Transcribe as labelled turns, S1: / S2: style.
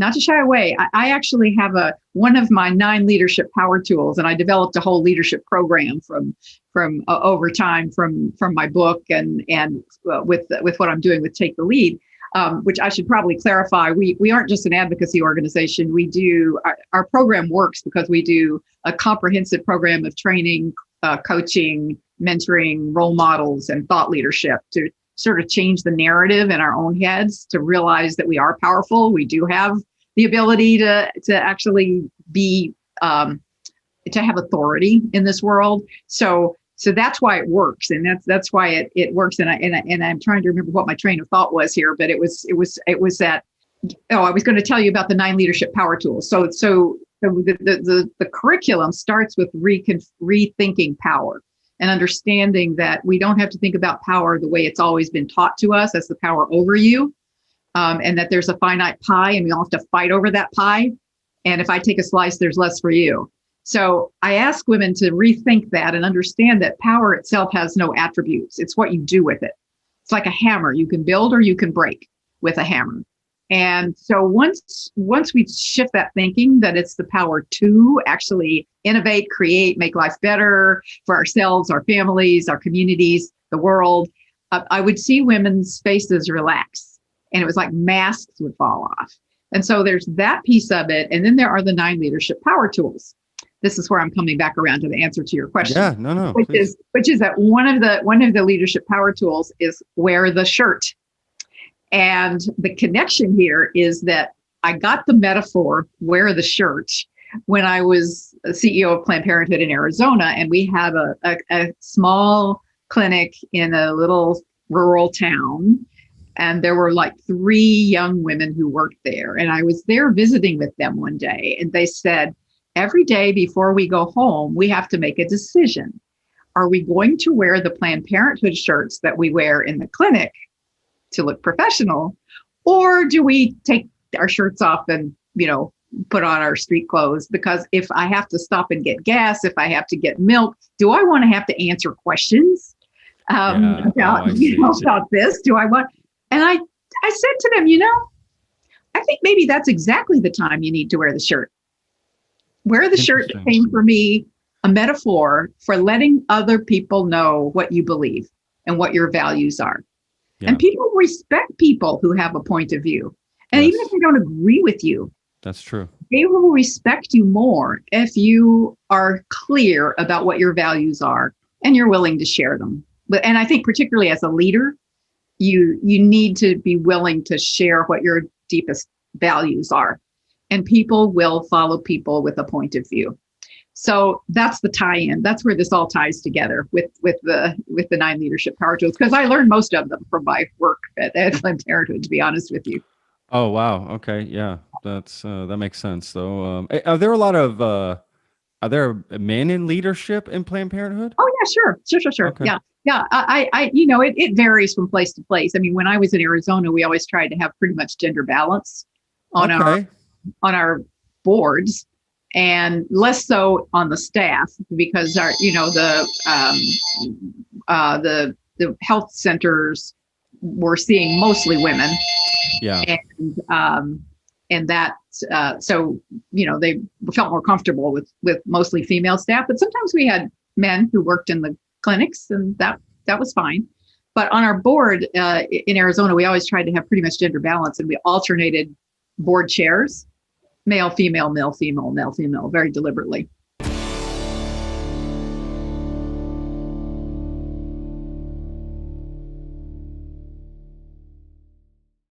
S1: not to shy away. I actually have one of my 9 leadership power tools, and I developed a whole leadership program from over time from my book and with what I'm doing with Take the Lead, which I should probably clarify. We aren't just an advocacy organization. We do our program works because we do a comprehensive program of training, coaching, mentoring, role models, and thought leadership to sort of change the narrative in our own heads, to realize that we are powerful. We do have the ability to actually be to have authority in this world. So that's why it works, and that's why it works. And I'm trying to remember what my train of thought was here, but it was that. Oh, I was going to tell you about the 9 leadership power tools. So the curriculum starts with rethinking power and understanding that we don't have to think about power the way it's always been taught to us as the power over you, and that there's a finite pie and we all have to fight over that pie. And if I take a slice, there's less for you. So I ask women to rethink that and understand that power itself has no attributes. It's what you do with it. It's like a hammer. You can build or you can break with a hammer. And so once we shift that thinking that it's the power to actually innovate, create, make life better for ourselves, our families, our communities, the world, I would see women's faces relax, and it was like masks would fall off. And so there's that piece of it. And then there are the 9 leadership power tools. This is where I'm coming back around to the answer to your question.
S2: Yeah, no.
S1: Which is that one of the leadership power tools is wear the shirt. And the connection here is that I got the metaphor, wear the shirt, when I was a CEO of Planned Parenthood in Arizona, and we had a small clinic in a little rural town. And there were like 3 young women who worked there. And I was there visiting with them one day, and they said, every day before we go home, we have to make a decision. Are we going to wear the Planned Parenthood shirts that we wear in the clinic to look professional, or do we take our shirts off and, put on our street clothes? Because if I have to stop and get gas, if I have to get milk, do I want to have to answer questions about this? Do I want? And I said to them, I think maybe that's exactly the time you need to wear the shirt. Wear the shirt became for me a metaphor for letting other people know what you believe and what your values are. Yeah. And people respect people who have a point of view. And even if they don't agree with you,
S2: that's true.
S1: They will respect you more if you are clear about what your values are and you're willing to share them. And I think particularly as a leader, you need to be willing to share what your deepest values are. And people will follow people with a point of view. So that's the tie-in. That's where this all ties together with the 9 leadership power tools, because I learned most of them from my work at Planned Parenthood, to be honest with you.
S2: Oh wow. Okay. Yeah, that makes sense. Though, are there a lot of are there men in leadership in Planned Parenthood?
S1: Oh yeah, sure. Okay. Yeah. It varies from place to place. I mean, when I was in Arizona, we always tried to have pretty much gender balance on our boards, and less so on the staff, because the health centers were seeing mostly women.
S2: Yeah.
S1: And that so they felt more comfortable with mostly female staff, but sometimes we had men who worked in the clinics, and that was fine. But on our board in Arizona, we always tried to have pretty much gender balance, and we alternated board chairs, male, female, male, female, male, female, very deliberately.